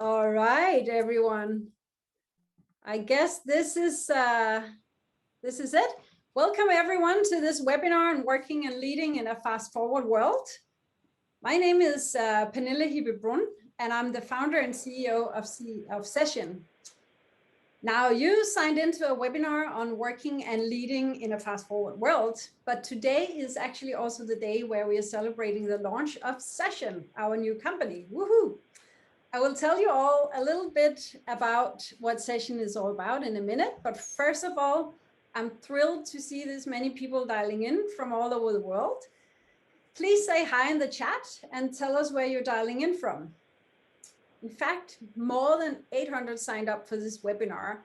All right, everyone. I guess this is it. Welcome everyone to this webinar on working and leading in a fast-forward world. My name is Pernille Hibbe-Brun, and I'm the founder and CEO of Session. Now, you signed into a webinar on working and leading in a fast-forward world, but today is actually also the day where we are celebrating the launch of Session, our new company. Woohoo! I will tell you all a little bit about what Session is all about in a minute. But first of all, I'm thrilled to see this many people dialing in from all over the world. Please say hi in the chat and tell us where you're dialing in from. In fact, more than 800 signed up for this webinar,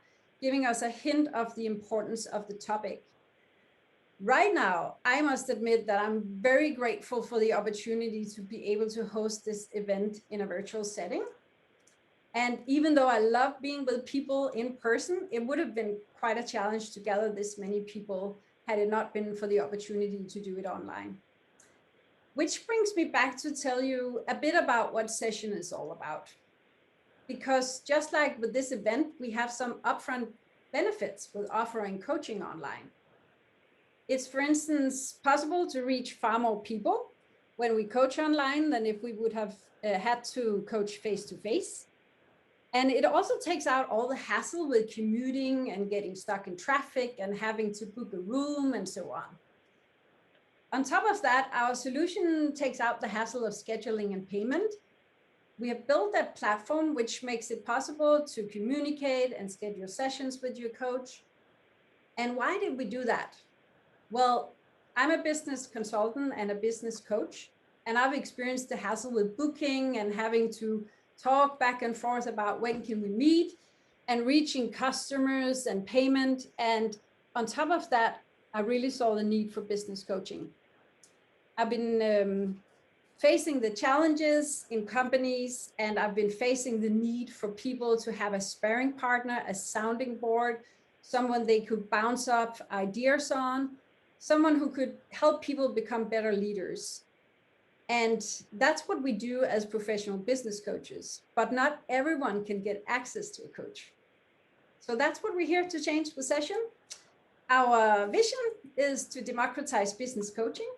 giving us a hint of the importance of the topic. Right now, I must admit that I'm very grateful for the opportunity to be able to host this event in a virtual setting. And even though I love being with people in person, it would have been quite a challenge to gather this many people had it not been for the opportunity to do it online. Which brings me back to tell you a bit about what Session is all about. Because just like with this event, we have some upfront benefits with offering coaching online. It's, for instance, possible to reach far more people when we coach online than if we would have had to coach face-to-face. And it also takes out all the hassle with commuting and getting stuck in traffic and having to book a room and so on. On top of that, our solution takes out the hassle of scheduling and payment. We have built a platform which makes it possible to communicate and schedule sessions with your coach. And why did we do that? Well, I'm a business consultant and a business coach, and I've experienced the hassle with booking and having to talk back and forth about when can we meet and reaching customers and payment. And on top of that, I really saw the need for business coaching. I've been facing the challenges in companies, and I've been facing the need for people to have a sparring partner, a sounding board, someone they could bounce off ideas on, someone who could help people become better leaders. And that's what we do as professional business coaches, but not everyone can get access to a coach. So that's what we're here to change with Session. Our vision is to democratize business coaching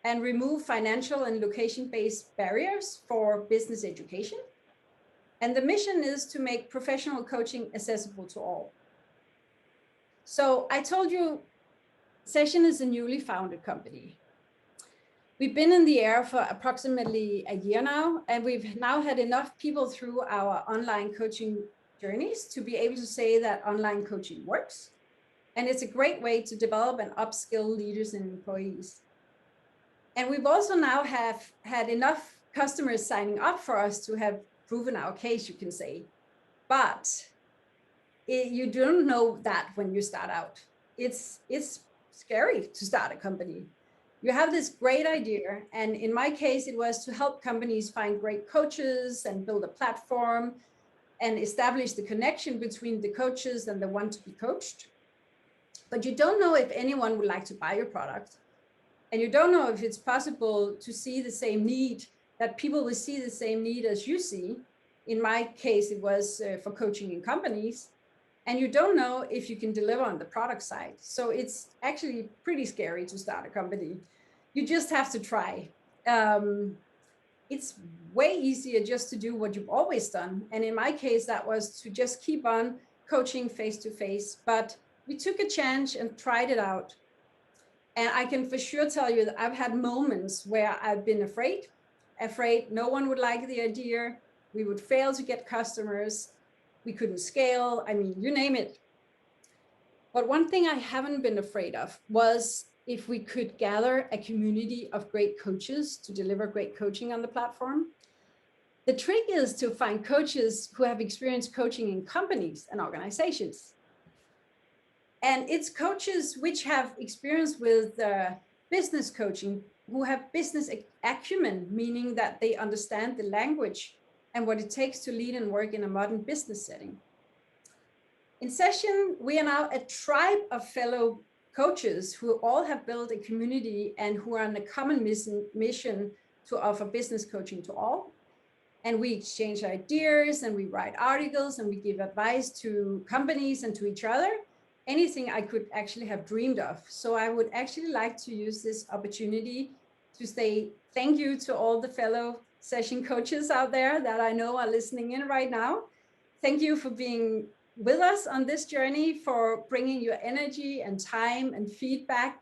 and remove financial and location-based barriers for business education. And the mission is to make professional coaching accessible to all. So I told you, Session is a newly founded company. We've been in the air for approximately a year now, and we've now had enough people through our online coaching journeys to be able to say that online coaching works. And it's a great way to develop and upskill leaders and employees. And we've also now have had enough customers signing up for us to have proven our case, you can say. But you don't know that when you start out. It's scary to start a company. You have this great idea, and in my case, it was to help companies find great coaches and build a platform and establish the connection between the coaches and the one to be coached. But you don't know if anyone would like to buy your product, and you don't know if it's possible to see the same need, that people will see the same need as you see. In my case, it was for coaching in companies, and you don't know if you can deliver on the product side. So it's actually pretty scary to start a company. You just have to try. It's way easier just to do what you've always done. And in my case, that was to just keep on coaching face-to-face. But we took a chance and tried it out. And I can for sure tell you that I've had moments where I've been afraid no one would like the idea. We would fail to get customers. We couldn't scale. I mean, you name it. But one thing I haven't been afraid of was if we could gather a community of great coaches to deliver great coaching on the platform. The trick is to find coaches who have experienced coaching in companies and organizations. And it's coaches which have experience with business coaching, who have business acumen, meaning that they understand the language and what it takes to lead and work in a modern business setting. In Session, we are now a tribe of fellow coaches who all have built a community and who are on a common mission to offer business coaching to all. And we exchange ideas and we write articles and we give advice to companies and to each other. Anything I could actually have dreamed of. So I would actually like to use this opportunity to say thank you to all the fellow session coaches out there that I know are listening in right now. Thank you for being with us on this journey, for bringing your energy and time and feedback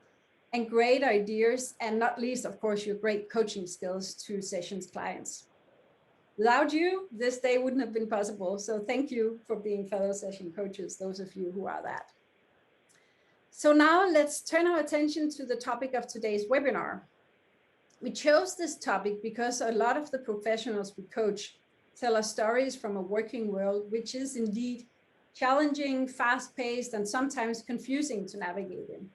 and great ideas, and not least, of course, your great coaching skills to sessions clients. Without you, this day wouldn't have been possible. So thank you for being fellow session coaches, those of you who are that. So now let's turn our attention to the topic of today's webinar. We chose this topic because a lot of the professionals we coach tell us stories from a working world, which is indeed challenging, fast-paced, and sometimes confusing to navigate in.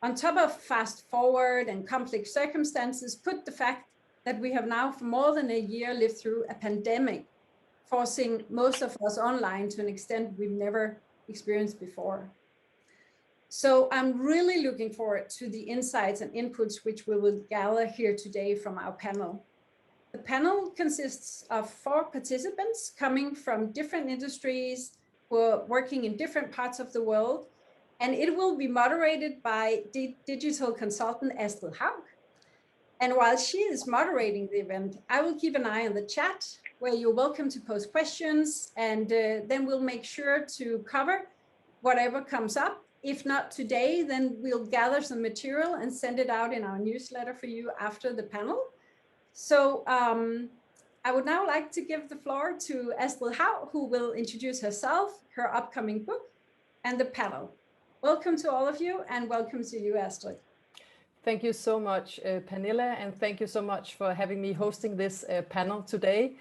On top of fast forward and complex circumstances, put the fact that we have now for more than a year lived through a pandemic, forcing most of us online to an extent we've never experienced before. So I'm really looking forward to the insights and inputs which we will gather here today from our panel. The panel consists of 4 participants coming from different industries who are working in different parts of the world, and it will be moderated by digital consultant Astrid Haug. And while she is moderating the event, I will keep an eye on the chat where you're welcome to post questions, and then we'll make sure to cover whatever comes up. If not today, then we'll gather some material and send it out in our newsletter for you after the panel. So I would now like to give the floor to Astrid Haug, who will introduce herself, her upcoming book, and the panel. Welcome to all of you, and welcome to you, Astrid. Thank you so much, Pernille, and thank you so much for having me hosting this panel today.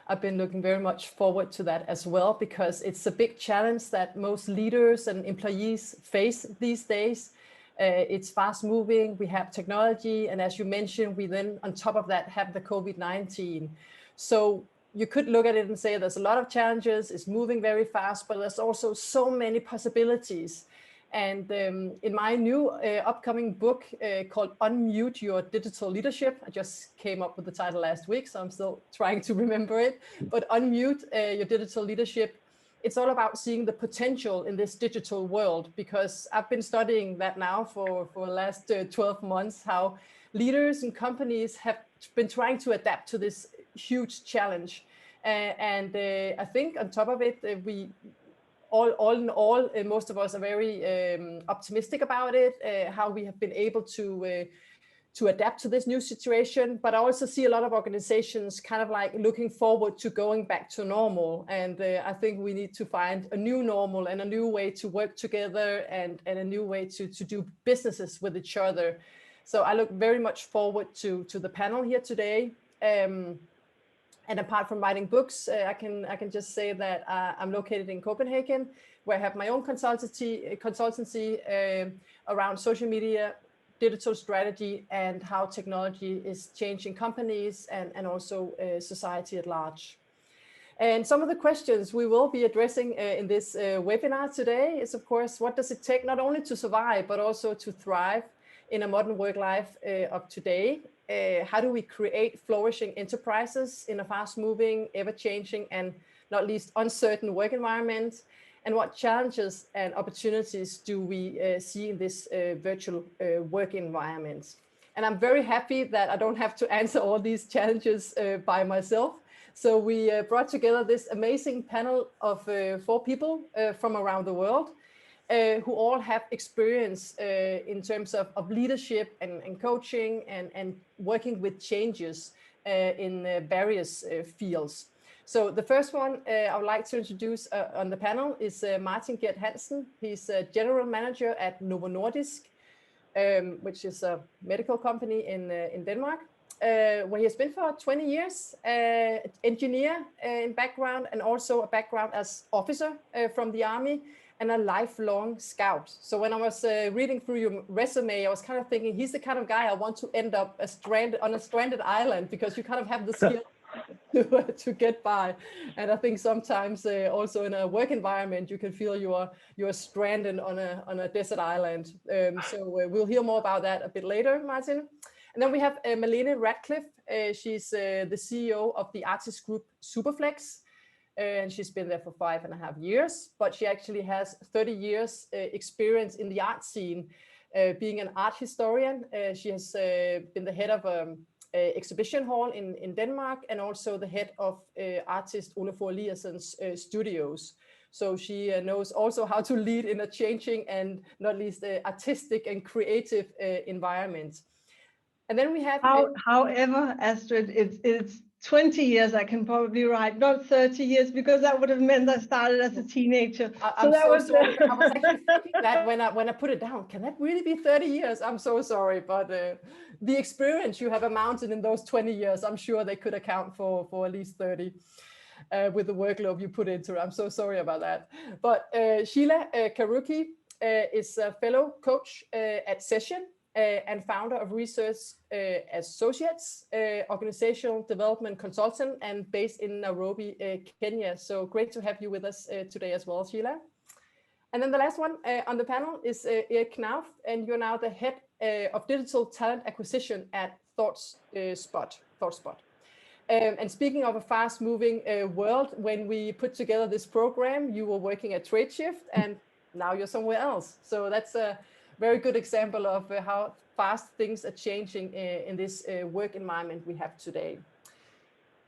I've been looking very much forward to that as well, because it's a big challenge that most leaders and employees face these days. It's fast moving, we have technology, and as you mentioned, we then on top of that have the COVID-19. So you could look at it and say there's a lot of challenges, it's moving very fast, but there's also so many possibilities. And in my new upcoming book called Unmute Your Digital Leadership, I just came up with the title last week, so I'm still trying to remember it, but Unmute Your Digital Leadership, it's all about seeing the potential in this digital world, because I've been studying that now for the last 12 months, how leaders and companies have been trying to adapt to this huge challenge. I think on top of it, all in all, most of us are very optimistic about it, how we have been able to adapt to this new situation. But I also see a lot of organizations kind of like looking forward to going back to normal. And I think we need to find a new normal and a new way to work together and a new way to do businesses with each other. So I look very much forward to the panel here today. And apart from writing books, I can just say that I'm located in Copenhagen, where I have my own consultancy around social media, digital strategy, and how technology is changing companies and also society at large. And some of the questions we will be addressing in this webinar today is, of course, what does it take not only to survive, but also to thrive in a modern work life of today? How do we create flourishing enterprises in a fast-moving, ever-changing, and not least uncertain work environment? And what challenges and opportunities do we see in this virtual work environment? And I'm very happy that I don't have to answer all these challenges by myself. So we brought together this amazing panel of 4 people from around the world, who all have experience in terms of leadership and coaching and working with changes in various fields. So the first one I would like to introduce on the panel is Martin Gert Hansen. He's a general manager at Novo Nordisk, which is a medical company in Denmark, where he has been for 20 years, engineer in background, and also a background as officer from the army, and a lifelong scout. So when I was reading through your resume, I was kind of thinking he's the kind of guy I want to end up on a stranded island, because you kind of have the skill to get by. And I think sometimes also in a work environment, you can feel you are stranded on a desert island. So we'll hear more about that a bit later, Martin. And then we have Malene Radcliffe. She's the CEO of the artist group Superflex. And she's been there for 5.5 years, but she actually has 30 years experience in the art scene, being an art historian. She has been the head of exhibition hall in Denmark, and also the head of artist Olafur Eliasson's studios. So she knows also how to lead in a changing and not least artistic and creative environment. And then we have... However, Astrid, it's 20 years I can probably write, not 30 years, because that would have meant I started as a teenager. I'm so sorry. I was actually thinking that when I put it down, can that really be 30 years? I'm so sorry, but the experience you have amounted in those 20 years, I'm sure they could account for at least 30 with the workload you put into it. I'm so sorry about that. But Sheila Karuki is a fellow coach at Session, and founder of Research Associates, organizational development consultant, and based in Nairobi, Kenya. So great to have you with us today as well, Sheila. And then the last one on the panel is Erik Knauf, and you're now the head of digital talent acquisition at ThoughtSpot. And speaking of a fast-moving world, when we put together this program, you were working at TradeShift, and now you're somewhere else. So that's a very good example of how fast things are changing in this work environment we have today.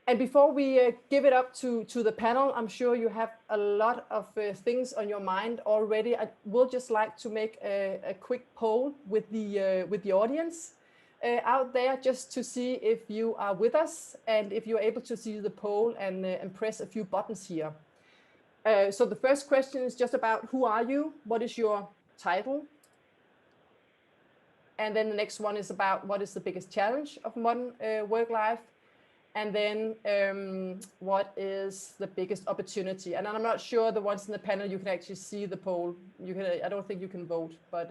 And before we give it up to the panel, I'm sure you have a lot of things on your mind already. I will just like to make a quick poll with the audience out there, just to see if you are with us and if you're able to see the poll and press a few buttons here. So the first question is just about who are you? What is your title? And then the next one is about what is the biggest challenge of modern work life? And then what is the biggest opportunity? And I'm not sure the ones in the panel, you can actually see the poll. I don't think you can vote, but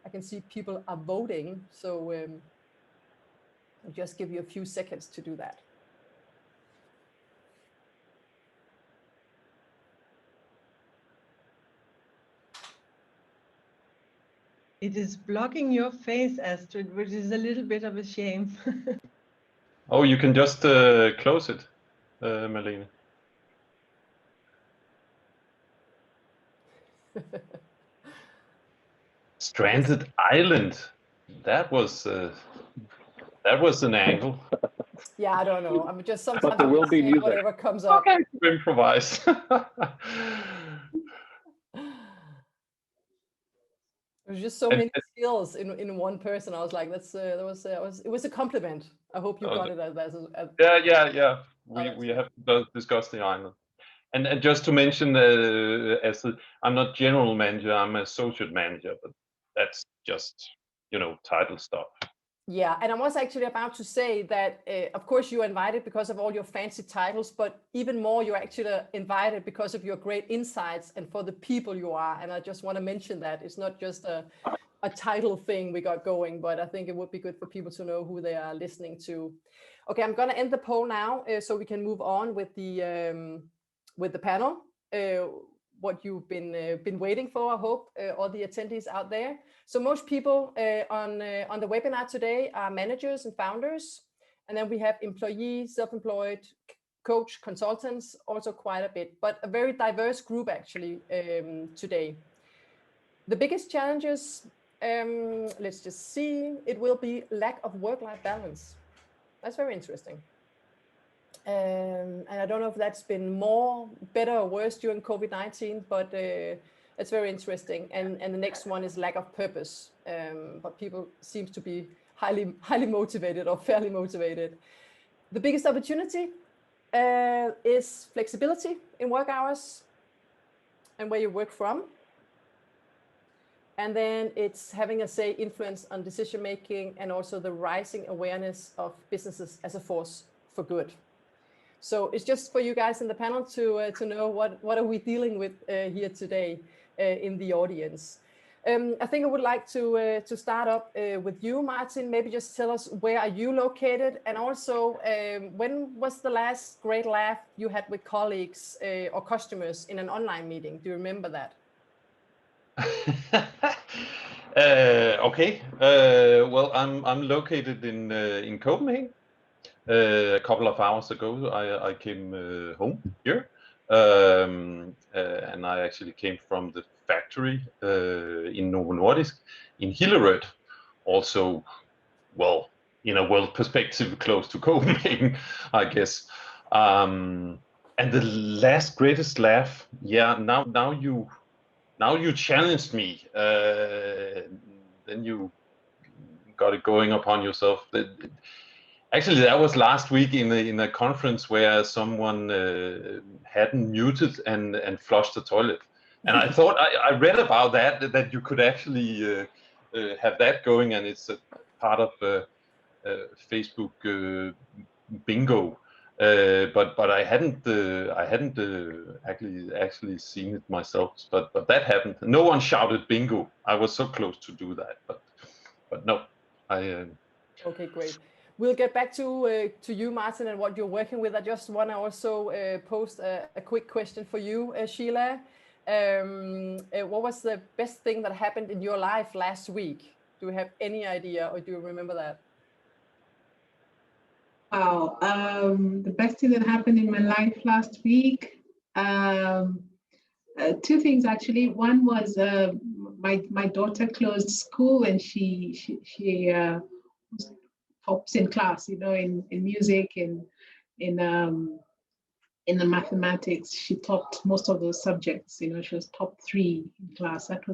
I can see people are voting. So I'll just give you a few seconds to do that. It is blocking your face, Astrid, which is a little bit of a shame. Oh, you can just close it, Malene. Stranded Island. That was an angle. Yeah, I don't know. I'm just sometimes But there will be music. Whatever comes up. Okay, improvise. There's just so many skills in one person. I was like, it was a compliment. I hope you got it as Yeah. We have to discuss the island. And just to mention, I'm not general manager, I'm associate manager, but that's just, title stuff. Yeah, and I was actually about to say that, of course, you're invited because of all your fancy titles, but even more, you're actually invited because of your great insights and for the people you are. And I just want to mention that it's not just a title thing we got going, but I think it would be good for people to know who they are listening to. Okay, I'm going to end the poll now so we can move on with the panel. What you've been waiting for, I hope, all the attendees out there. So most people on the webinar today are managers and founders, and then we have employees, self-employed, coach, consultants, also quite a bit, but a very diverse group actually today. The biggest challenges, let's just see, it will be lack of work-life balance. That's very interesting. And I don't know if that's been better or worse during COVID-19, but it's very interesting. And the next one is lack of purpose. But people seem to be highly motivated or fairly motivated. The biggest opportunity is flexibility in work hours and where you work from. And then it's having a influence on decision making, and also the rising awareness of businesses as a force for good. So it's just for you guys in the panel to know what are we dealing with here today in the audience. I think I would like to start up with you, Martin. Maybe just tell us, where are you located? And also, when was the last great laugh you had with colleagues or customers in an online meeting? Do you remember that? Okay. Well, I'm located in Copenhagen. A couple of hours ago, I came home here, and I actually came from the factory in Novo Nordisk in Hillerød, also, well, in a world perspective, close to Copenhagen, I guess. And the last greatest laugh, yeah. Now you challenged me. Then you got it going upon yourself. Actually, that was last week in a conference where someone hadn't muted and flushed the toilet, and I thought I read about that you could actually have that going, and it's a part of Facebook bingo. But I hadn't actually seen it myself. But that happened. No one shouted bingo. I was so close to do that, but no, I. Okay, great. We'll get back to you, Martin, and what you're working with. I just want to also post a quick question for you, Sheila. What was the best thing that happened in your life last week? Do you have any idea, or do you remember that? Wow, the best thing that happened in my life last week, two things actually. One was my daughter closed school, and she tops in class, you know, in music, in the mathematics. She topped most of those subjects. You know, she was top 3 in class. That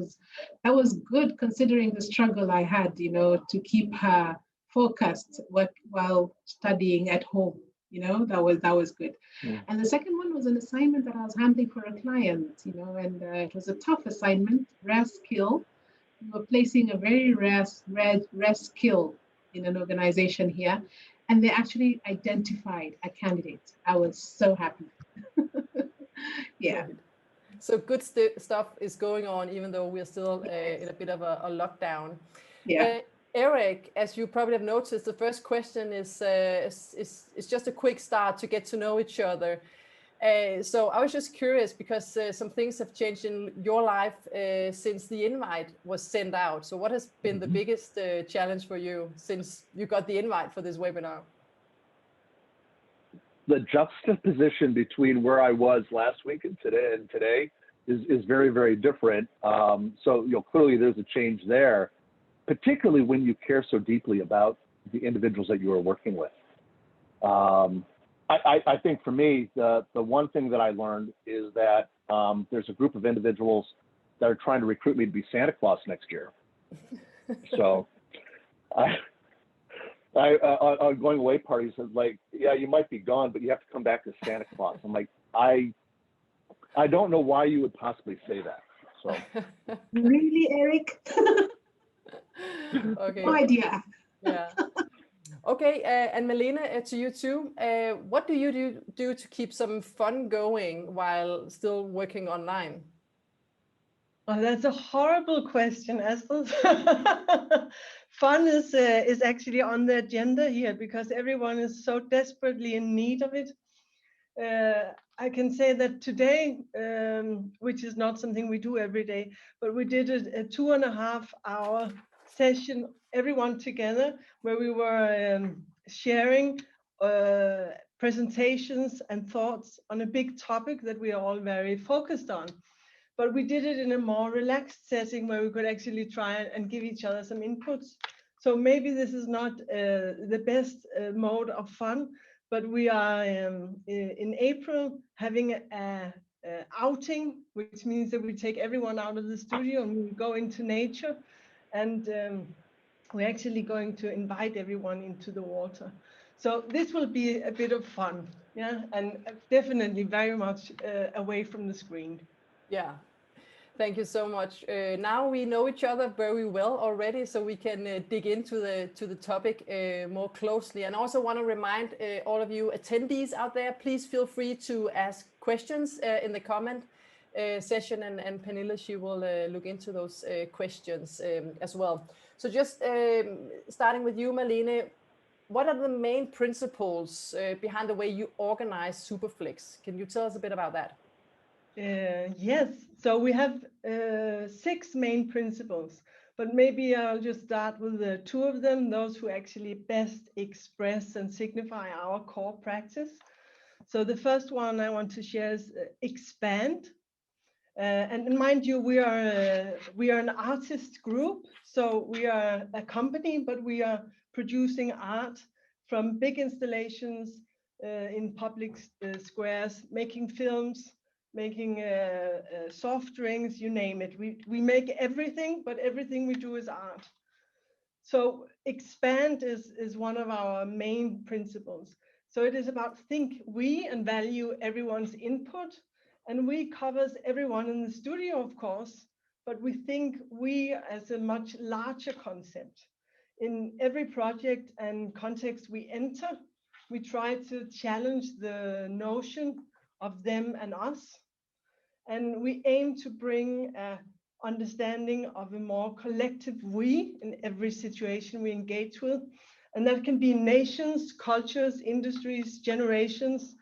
was good, considering the struggle I had, you know, to keep her focused while studying at home. You know, that was good. Mm. And the second one was an assignment that I was handling for a client, you know, and it was a tough assignment, rare skill. We were placing a very rare skill in an organization here, and they actually identified a candidate. I was so happy. Yeah. So good stuff is going on, even though we're still in a bit of a lockdown. Yeah. Eric, as you probably have noticed, the first question is just a quick start to get to know each other. So I was just curious, because some things have changed in your life since the invite was sent out. So what has been the biggest challenge for you since you got the invite for this webinar? The juxtaposition between where I was last week and today is very, very different. So, you know, clearly there's a change there, particularly when you care so deeply about the individuals that you are working with. I think for me, the one thing that I learned is that there's a group of individuals that are trying to recruit me to be Santa Claus next year. So on going away parties, it's like, yeah, you might be gone, but you have to come back as Santa Claus. I'm like, I don't know why you would possibly say that. So Really, Eric? Okay. No idea. Yeah. Okay, and Melina, to you too. What do you do to keep some fun going while still working online? Oh, that's a horrible question, Esther. Fun is actually on the agenda here because everyone is so desperately in need of it. I can say that today, which is not something we do every day, but we did a 2.5-hour session, everyone together, where we were sharing presentations and thoughts on a big topic that we are all very focused on. But we did it in a more relaxed setting where we could actually try and give each other some inputs. So maybe this is not the best mode of fun, but we are in April having a outing, which means that we take everyone out of the studio and we go into nature. And we're actually going to invite everyone into the water. So this will be a bit of fun, yeah, and definitely very much away from the screen. Yeah, thank you so much. Now we know each other very well already, so we can dig into the topic more closely. And I also want to remind all of you attendees out there, please feel free to ask questions in the comment session, and Pernille, she will look into those questions as well. So just starting with you, Marlene, what are the main principles behind the way you organize Superflex? Can you tell us a bit about that? Yes, so we have 6 main principles. but maybe I'll just start with the two of them, those who actually best express and signify our core practice. So the first one I want to share is expand. And mind you, we are an artist group, so we are a company, but we are producing art from big installations in public squares, making films, making soft drinks, you name it. We make everything, but everything we do is art. So expand is one of our main principles. So it is about think we and value everyone's input. And we covers everyone in the studio, of course, but we think we as a much larger concept. In every project and context we enter, we try to challenge the notion of them and us. And we aim to bring an understanding of a more collective we in every situation we engage with. And that can be nations, cultures, industries, generations.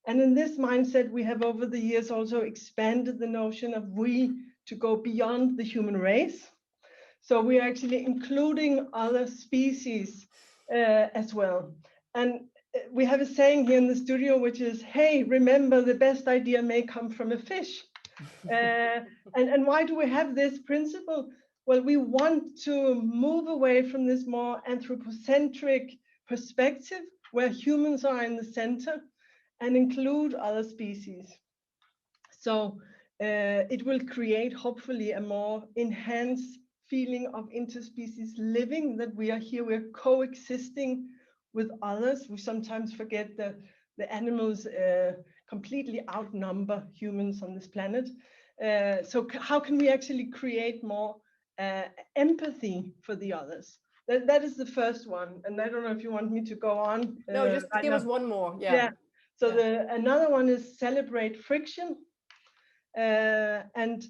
And in this mindset, we have over the years also expanded the notion of we to go beyond the human race. So we are actually including other species as well. And we have a saying here in the studio, which is, hey, remember the best idea may come from a fish. And why do we have this principle? Well, we want to move away from this more anthropocentric perspective where humans are in the center and include other species. So it will create, hopefully, a more enhanced feeling of interspecies living, that we are here, we're coexisting with others. We sometimes forget that the animals completely outnumber humans on this planet. So how can we actually create more empathy for the others? That is the first one. And I don't know if you want me to go on. No, just right give now. us one more. Yeah. So another one is celebrate friction, and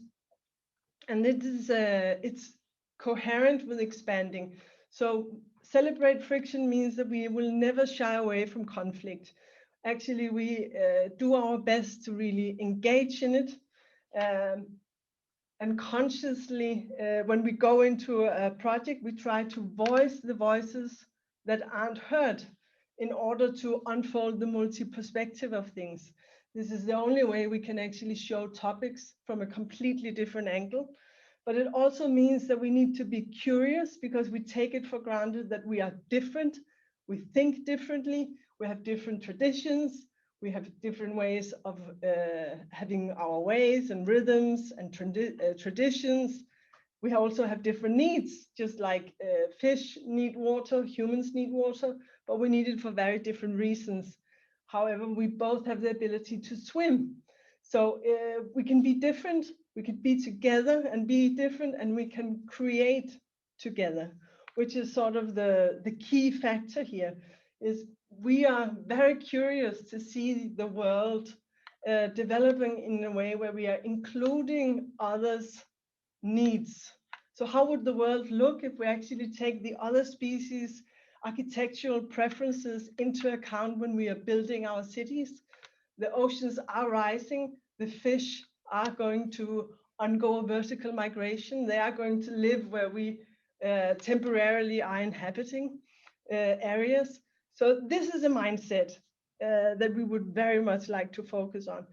it is it's coherent with expanding. So celebrate friction means that we will never shy away from conflict. Actually, we do our best to really engage in it, and consciously, when we go into a project, we try to voice the voices that aren't heard, in order to unfold the multi-perspective of things. This is the only way we can actually show topics from a completely different angle. But it also means that we need to be curious, because we take it for granted that we are different, we think differently, we have different traditions, we have different ways of having our ways and rhythms and traditions. We also have different needs, just like fish need water, humans need water, but we need it for very different reasons. However, we both have the ability to swim. So we can be different, we could be together and be different, and we can create together, which is sort of the key factor here. Is we are very curious to see the world developing in a way where we are including others' needs. So how would the world look if we actually take the other species' architectural preferences into account when we are building our cities? The oceans are rising, the fish are going to undergo vertical migration, they are going to live where we temporarily are inhabiting areas. So this is a mindset that we would very much like to focus on.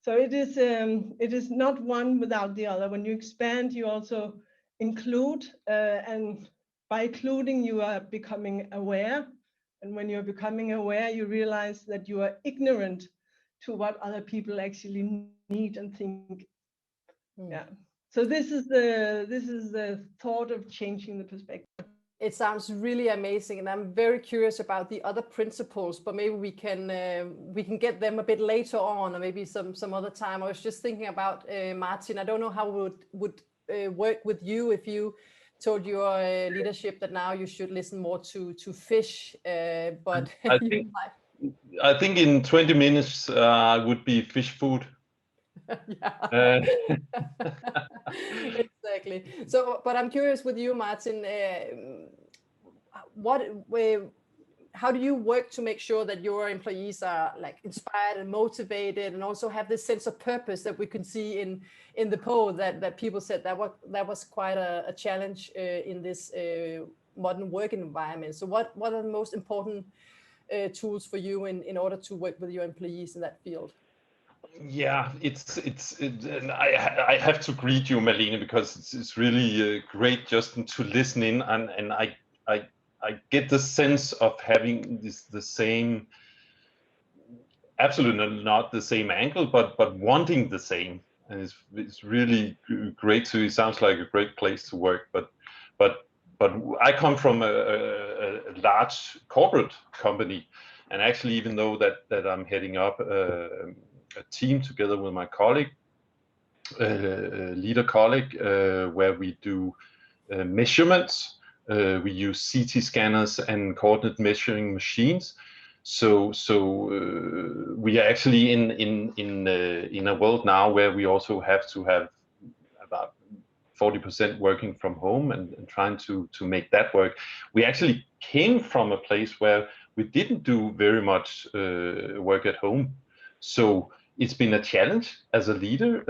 So it is not one without the other. When you expand, you also include, and by including, you are becoming aware. And when you're becoming aware, you realize that you are ignorant to what other people actually need and think. Yeah. So this is the thought of changing the perspective. It sounds really amazing, and I'm very curious about the other principles, but maybe we can get them a bit later on, or maybe some other time. I was just thinking about Martin. I don't know how it would work with you if you told your leadership that now you should listen more to fish, but I think in 20 minutes would be fish food. Yeah. Exactly. So, but I'm curious with you, Martin, how do you work to make sure that your employees are like inspired and motivated, and also have this sense of purpose that we can see in the poll that people said that was quite a challenge in this modern working environment. So what are the most important tools for you in order to work with your employees in that field? Yeah, and I have to greet you, Malene, because it's really great just to listen in, and I get the sense of having the same, absolutely not the same angle, but wanting the same, and it's really great to. It sounds like a great place to work, but I come from a large corporate company, and actually, even though that I'm heading up a team together with my colleague, leader colleague, where we do measurements. We use CT scanners and coordinate measuring machines. So we are actually in a world now where we also have to have about 40% working from home and trying to make that work. We actually came from a place where we didn't do very much work at home. So it's been a challenge as a leader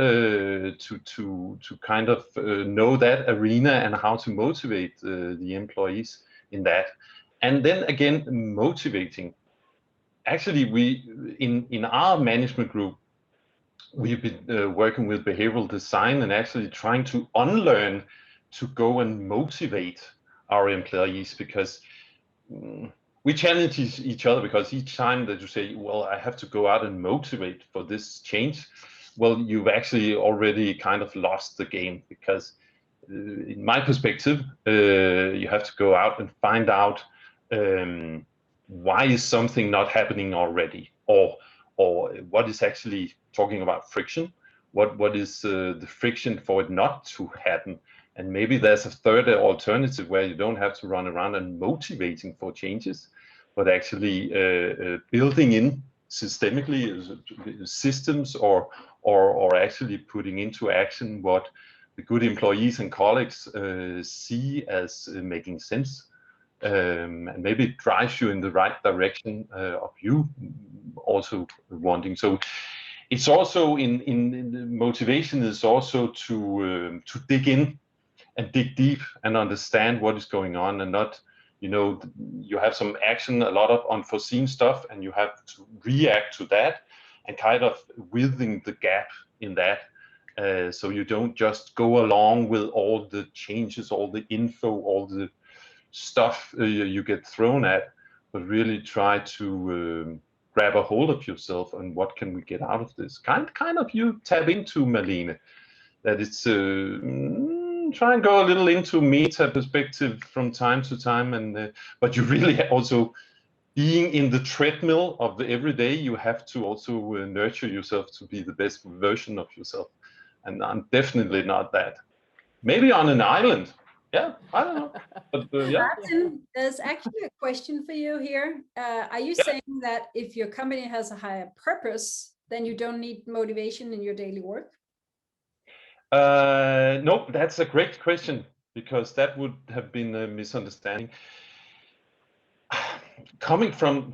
to kind of know that arena and how to motivate the employees in that. And then again, motivating. Actually, we in our management group, we've been working with behavioral design and actually trying to unlearn to go and motivate our employees, because we challenge each other, because each time that you say, well, I have to go out and motivate for this change, well, you've actually already kind of lost the game, because in my perspective, you have to go out and find out why is something not happening already, or what is actually talking about friction, what is the friction for it not to happen. And maybe there's a third alternative where you don't have to run around and motivating for changes, but actually building in systemically systems or actually putting into action what the good employees and colleagues see as making sense. And maybe it drives you in the right direction of you also wanting. So it's also in the motivation is also to dig in and dig deep and understand what is going on, and not, you have some action, a lot of unforeseen stuff, and you have to react to that and kind of within the gap in that. So you don't just go along with all the changes, all the info, all the stuff you get thrown at, but really try to grab a hold of yourself and what can we get out of this. Kind of you tap into, Malene, that it's try and go a little into meta perspective from time to time, and but you really also, being in the treadmill of the everyday, you have to also nurture yourself to be the best version of yourself. And I'm definitely not that. Maybe on an island. Yeah, I don't know. But, yeah. Martin, there's actually a question for you here. Are you saying that if your company has a higher purpose, then you don't need motivation in your daily work? No, that's a great question, because that would have been a misunderstanding. Coming from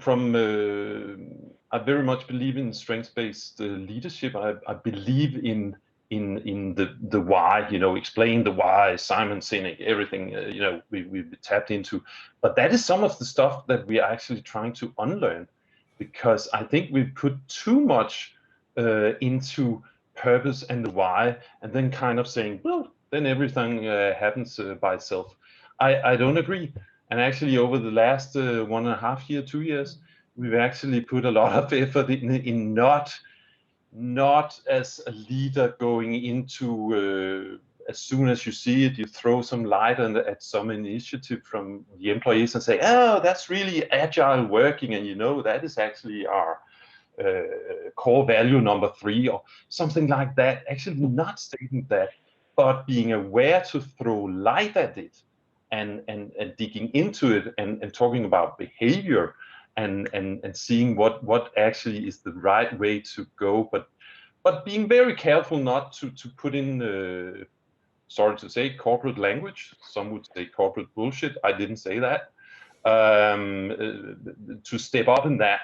I very much believe in strengths-based leadership. I believe in the why, explain the why, Simon Sinek, everything, we've tapped into. But that is some of the stuff that we are actually trying to unlearn, because I think we put too much into purpose and the why, and then kind of saying, well, then everything happens by itself. I don't agree. And actually, over the last 1.5 years, 2 years, we've actually put a lot of effort in not as a leader going into as soon as you see it, you throw some light at some initiative from the employees and say, oh, that's really agile working, and that is actually our core value number 3 or something like that. Actually not stating that, but being aware to throw light at it and digging into it and talking about behavior and seeing what actually is the right way to go, but being very careful not to put in sorry to say, corporate language. Some would say corporate bullshit. I didn't say that. to step up in that,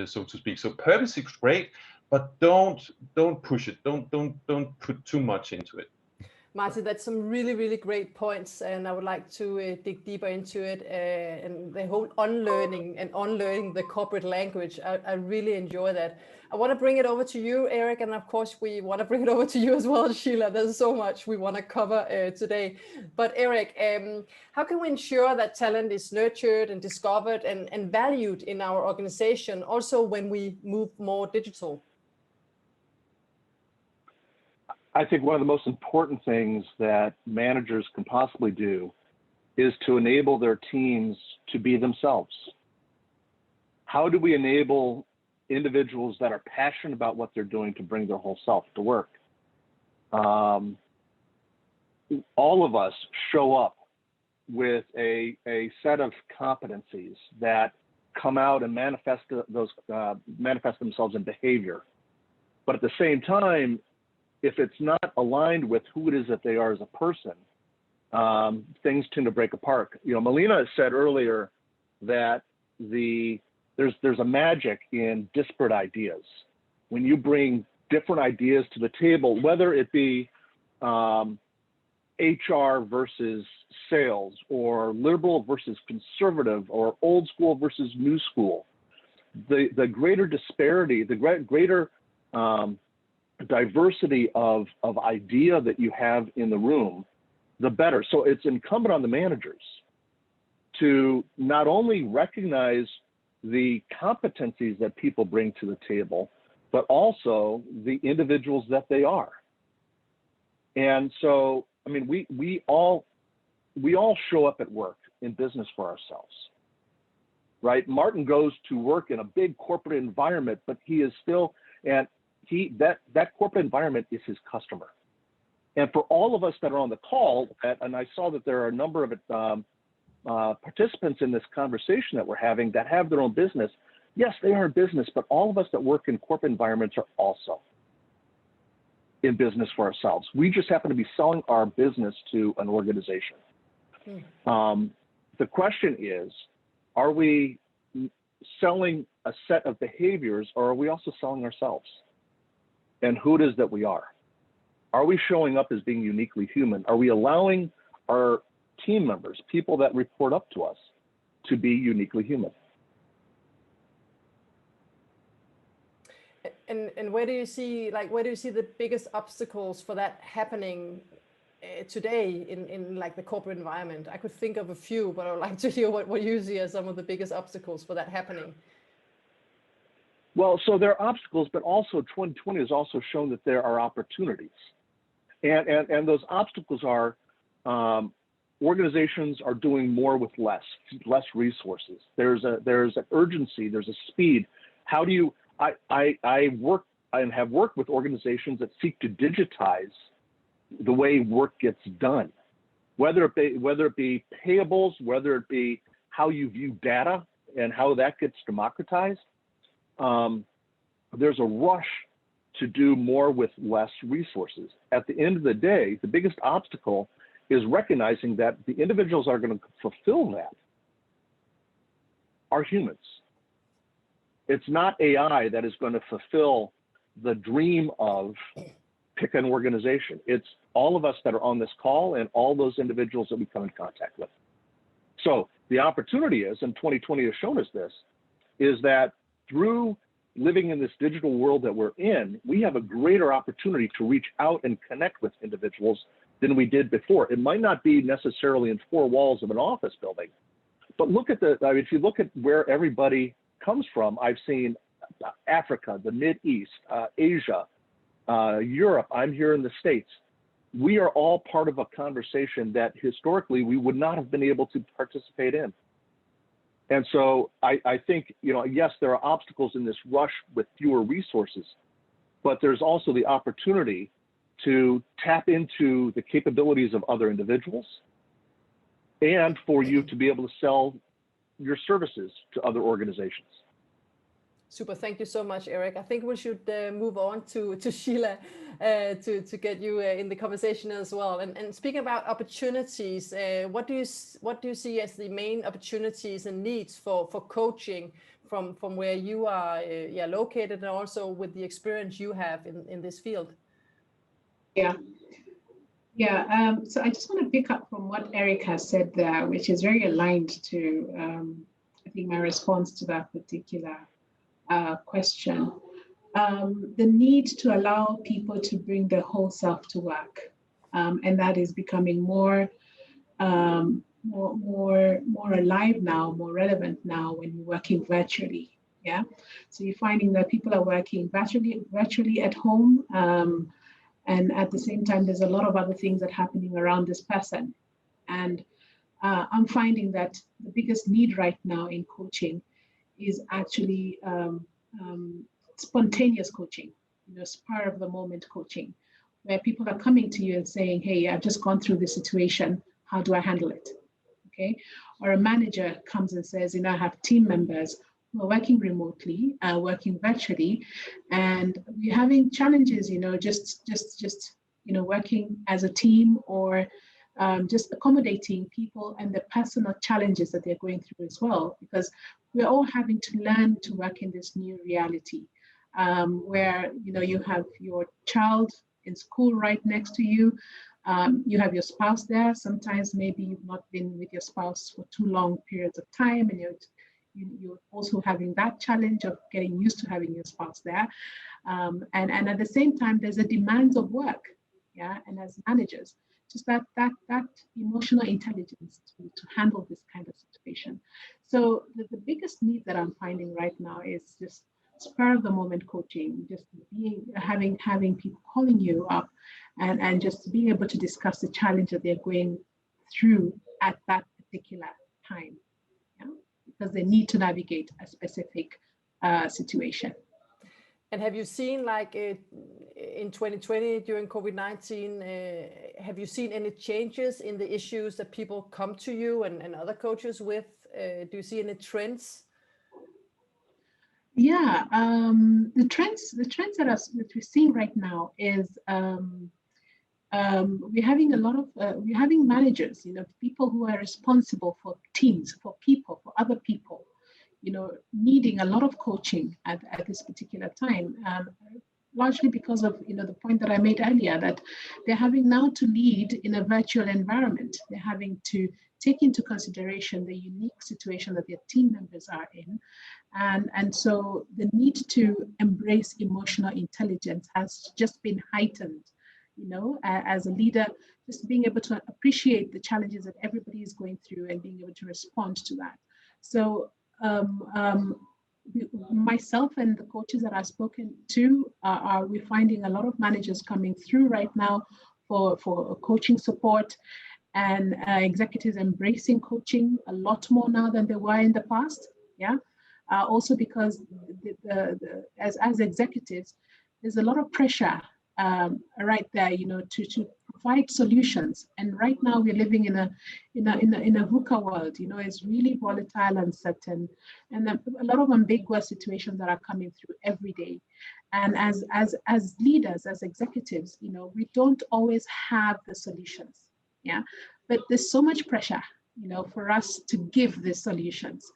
so to speak. So purpose is great, but don't push it. Don't put too much into it. Martin, that's some really, really great points, and I would like to dig deeper into it, and the whole unlearning the corporate language. I really enjoy that. I want to bring it over to you, Eric, and of course we want to bring it over to you as well, Sheila. There's so much we want to cover today. But Eric, how can we ensure that talent is nurtured and discovered and valued in our organization, also when we move more digital? I think one of the most important things that managers can possibly do is to enable their teams to be themselves. How do we enable individuals that are passionate about what they're doing to bring their whole self to work? All of us show up with a set of competencies that come out and manifest themselves in behavior. But at the same time, if it's not aligned with who it is that they are as a person, things tend to break apart. You know, Melina said earlier that there's a magic in disparate ideas. When you bring different ideas to the table, whether it be HR versus sales, or liberal versus conservative, or old school versus new school, the greater disparity, the greater diversity of idea that you have in the room, the better. So it's incumbent on the managers to not only recognize the competencies that people bring to the table, but also the individuals that they are. And so, I mean, we all show up at work in business for ourselves, right? Martin goes to work in a big corporate environment, but he is still, and that corporate environment is his customer. And for all of us that are on the call, and I saw that there are a number of participants in this conversation that we're having that have their own business. Yes, they are in business, but all of us that work in corporate environments are also in business for ourselves. We just happen to be selling our business to an organization. The question is, are we selling a set of behaviors, or are we also selling ourselves and who it is that we are? Are we showing up as being uniquely human? Are we allowing our team members, people that report up to us, to be uniquely human? And where do you see the biggest obstacles for that happening today in like the corporate environment? I could think of a few, but I would like to hear what you see as some of the biggest obstacles for that happening. Well, so there are obstacles, but also 2020 has also shown that there are opportunities. And those obstacles are organizations are doing more with less resources. There's an urgency, there's a speed. How do you, I work and have worked with organizations that seek to digitize the way work gets done, whether it be payables, whether it be how you view data and how that gets democratized. There's a rush to do more with less resources. At the end of the day, the biggest obstacle is recognizing that the individuals that are going to fulfill that are humans. It's not AI that is going to fulfill the dream of pick an organization. It's all of us that are on this call and all those individuals that we come in contact with. So the opportunity is, and 2020 has shown us this, is that through living in this digital world that we're in, we have a greater opportunity to reach out and connect with individuals than we did before. It might not be necessarily in four walls of an office building, but look at if you look at where everybody comes from, I've seen Africa, the Mideast, Asia, Europe, I'm here in the States. We are all part of a conversation that historically we would not have been able to participate in. And so I think, yes, there are obstacles in this rush with fewer resources, but there's also the opportunity to tap into the capabilities of other individuals and for you to be able to sell your services to other organizations. Super. Thank you so much, Eric. I think we should move on to Sheila to get you in the conversation as well. And speaking about opportunities, what do you see as the main opportunities and needs for coaching from where you are located, and also with the experience you have in this field? Yeah. So I just want to pick up from what Eric has said there, which is very aligned to I think my response to that particular question. The need to allow people to bring their whole self to work, and that is becoming more alive now, more relevant now when you're working virtually. Yeah, so you're finding that people are working virtually at home, and at the same time, there's a lot of other things that are happening around this person, and I'm finding that the biggest need right now in coaching is actually spontaneous coaching, spur of the moment coaching, where people are coming to you and saying, hey, I've just gone through this situation. How do I handle it? Okay. Or a manager comes and says, I have team members who are working remotely, working virtually, and we're having challenges, just working as a team, or just accommodating people and the personal challenges that they're going through as well, because we're all having to learn to work in this new reality, where you have your child in school right next to you, you have your spouse there. Sometimes maybe you've not been with your spouse for too long periods of time, and you're also having that challenge of getting used to having your spouse there, and at the same time there's a demands of work, and as managers, just that emotional intelligence to handle this kind of situation. So the biggest need that I'm finding right now is just spur of the moment coaching, just having people calling you up and just being able to discuss the challenge that they're going through at that particular time, because they need to navigate a specific situation. And have you seen, like in 2020 during COVID-19, have you seen any changes in the issues that people come to you and other coaches with? Do you see any trends? Yeah, the trends that we're seeing right now is we're having managers, people who are responsible for teams, for people, for other people, needing a lot of coaching at this particular time, largely because of, the point that I made earlier, that they're having now to lead in a virtual environment. They're having to take into consideration the unique situation that their team members are in. And so the need to embrace emotional intelligence has just been heightened, as a leader, just being able to appreciate the challenges that everybody is going through and being able to respond to that. So myself and the coaches that I've spoken to, we're finding a lot of managers coming through right now for coaching support, and executives embracing coaching a lot more now than they were in the past. Also because as executives, there's a lot of pressure right there, to provide solutions. And right now we're living in a VUCA world. It's really volatile, uncertain, and a lot of ambiguous situations that are coming through every day. And as leaders, as executives, we don't always have the solutions. But there's so much pressure, for us to give the solutions.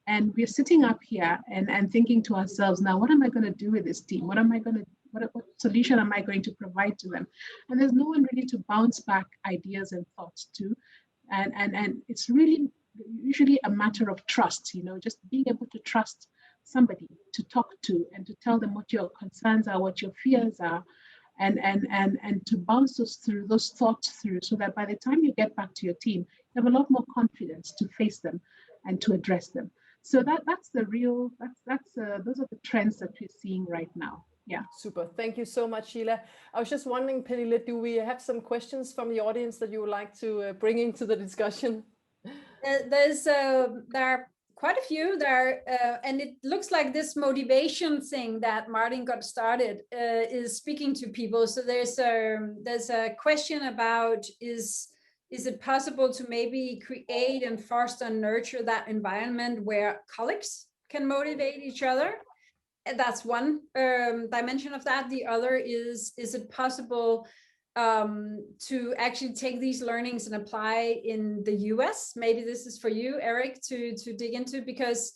And we're sitting up here and thinking to ourselves, now, what am I going to do with this team? What solution am I going to provide to them? And there's no one really to bounce back ideas and thoughts to. And it's really usually a matter of trust, just being able to trust somebody to talk to and to tell them what your concerns are, what your fears are, and to bounce those thoughts through, so that by the time you get back to your team, you have a lot more confidence to face them and to address them. So those are the trends that we're seeing right now. Yeah. Super. Thank you so much, Sheila. I was just wondering, Pernille, do we have some questions from the audience that you would like to bring into the discussion? There are quite a few there, and it looks like this motivation thing that Martin got started is speaking to people. So there's a question about is it possible to maybe create and foster and nurture that environment where colleagues can motivate each other? that's one dimension of that. The other is it possible to actually take these learnings and apply in the US? Maybe this is for you, Eric, to dig into, because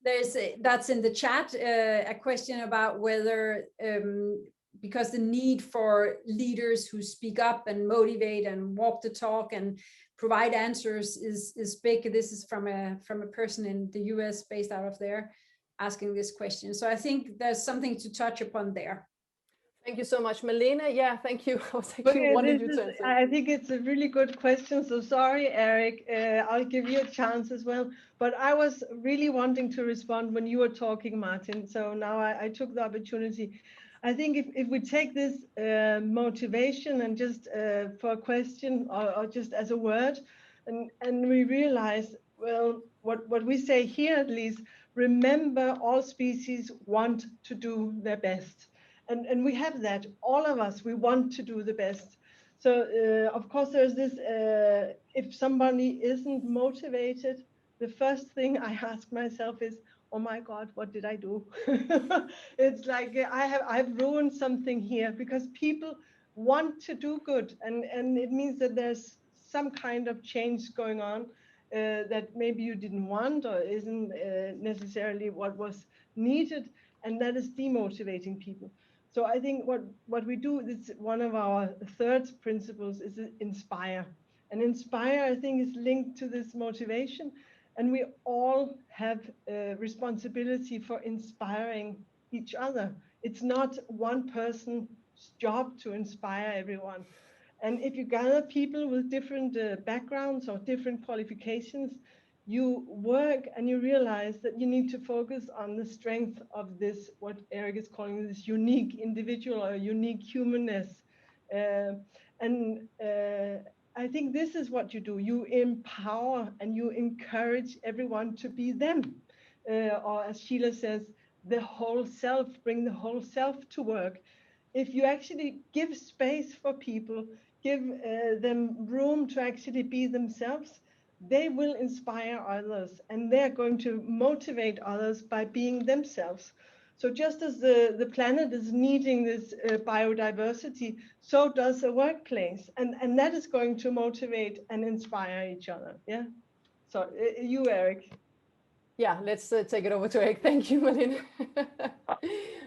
that's in the chat, a question about whether because the need for leaders who speak up and motivate and walk the talk and provide answers is big. This is from a person in the US based out of there asking this question. So I think there's something to touch upon there. Thank you so much, Malene. Yeah, thank you. I was actually wanting you to answer. I think it's a really good question. So sorry, Eric, I'll give you a chance as well. But I was really wanting to respond when you were talking, Martin. So now I took the opportunity. I think if we take this motivation and just for a question or just as a word, and we realize, well, what we say here at least, remember all species want to do their best. And we have that, all of us, we want to do the best. So of course there's this, if somebody isn't motivated, the first thing I ask myself is, oh my God, what did I do? It's like I've ruined something here, because people want to do good. And it means that there's some kind of change going on that maybe you didn't want or isn't necessarily what was needed. And that is demotivating people. So I think what we do, this one of our third principles, is inspire. And inspire, I think, is linked to this motivation. And we all have a responsibility for inspiring each other. It's not one person's job to inspire everyone. And if you gather people with different backgrounds or different qualifications, you work and you realize that you need to focus on the strength of this, what Eric is calling this unique individual or unique humanness. I think this is what you do. You empower and you encourage everyone to be them. Or as Sheila says, the whole self, bring the whole self to work. If you actually give space for people, give them room to actually be themselves, they will inspire others, and they're going to motivate others by being themselves. So just as the planet is needing this biodiversity, so does a workplace, and that is going to motivate and inspire each other. Yeah. So you, Eric. Yeah, let's take it over to Eric. Thank you, Malene.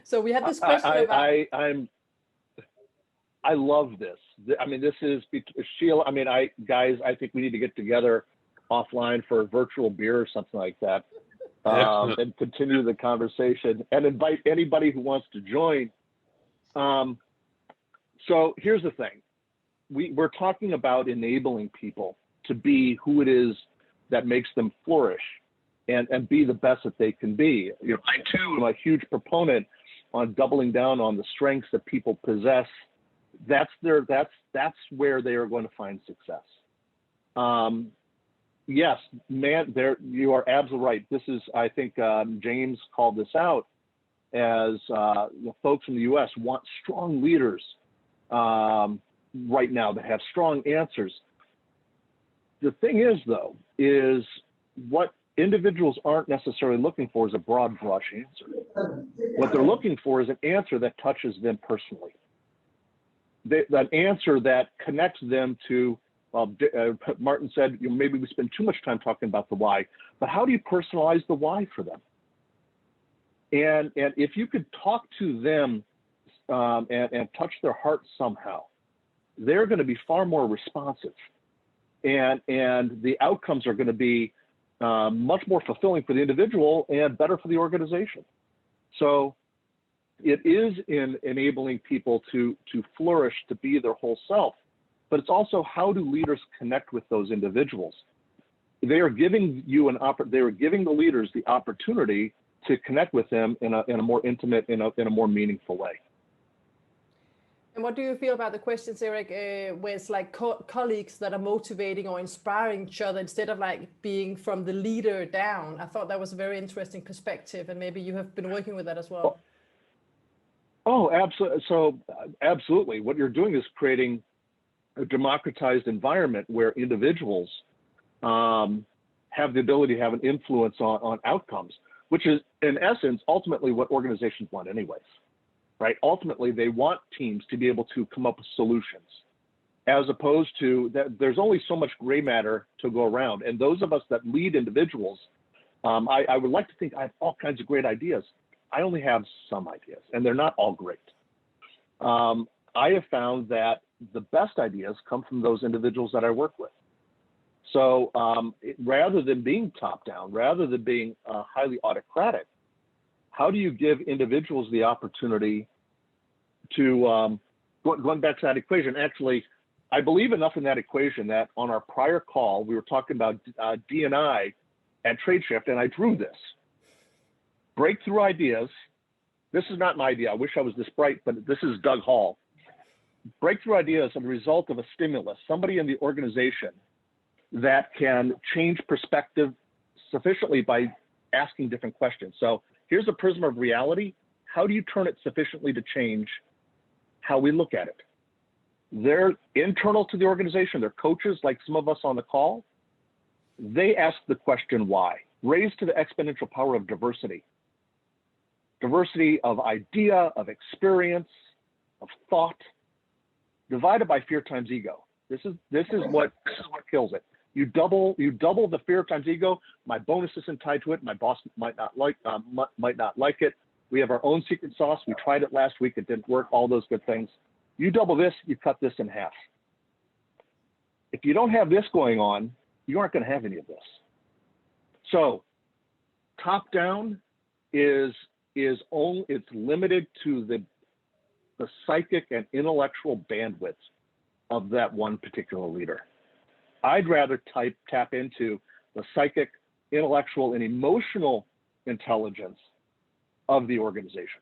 So we had this question about. I love this. I mean, this is Sheila. I mean, guys, I think we need to get together offline for a virtual beer or something like that, and continue the conversation and invite anybody who wants to join. So here's the thing. We're talking about enabling people to be who it is that makes them flourish and be the best that they can be. You know, I too am a huge proponent on doubling down on the strengths that people possess. That's where they are going to find success. Yes, man, you are absolutely right. This is, I think, James called this out as folks in the U.S. want strong leaders right now that have strong answers. The thing is, though, is what individuals aren't necessarily looking for is a broad brush answer. What they're looking for is an answer that touches them personally. That answer that connects them to, Martin said, maybe we spend too much time talking about the why, but how do you personalize the why for them? And if you could talk to them and touch their heart somehow, they're going to be far more responsive. And the outcomes are going to be much more fulfilling for the individual and better for the organization. So it is in enabling people to flourish, to be their whole self, but it's also how do leaders connect with those individuals? They are giving they are giving the leaders the opportunity to connect with them in a more intimate, in a more meaningful way. And what do you feel about the questions, Eric, where it's like colleagues that are motivating or inspiring each other instead of like being from the leader down? I thought that was a very interesting perspective, and maybe you have been working with that as well. Oh, absolutely. So absolutely. What you're doing is creating a democratized environment where individuals have the ability to have an influence on outcomes. which is in essence ultimately what organizations want anyways, right? Ultimately, they want teams to be able to come up with solutions, as opposed to that there's only so much gray matter to go around. And those of us that lead individuals, I would like to think I have all kinds of great ideas. I only have some ideas, and they're not all great. I have found that the best ideas come from those individuals that I work with. So rather than being top-down, rather than being highly autocratic, how do you give individuals the opportunity to, going back to that equation, actually, I believe enough in that equation that on our prior call, we were talking about D&I at TradeShift, and I drew this. Breakthrough ideas. This is not my idea. I wish I was this bright, but this is Doug Hall. Breakthrough ideas are the result of a stimulus, somebody in the organization that can change perspective sufficiently by asking different questions. So here's a prism of reality. How do you turn it sufficiently to change how we look at it? They're internal to the organization. They're coaches like some of us on the call. They ask the question why, raised to the exponential power of diversity. Diversity of idea, of experience, of thought, divided by fear times ego. This is what kills it. You double the fear times ego. My bonus isn't tied to it. My boss might not like it. We have our own secret sauce. We tried it last week. It didn't work. All those good things. You double this, you cut this in half. If you don't have this going on, you aren't going to have any of this. So, top down it's limited to the psychic and intellectual bandwidth of that one particular leader. I'd rather tap into the psychic, intellectual, and emotional intelligence of the organization.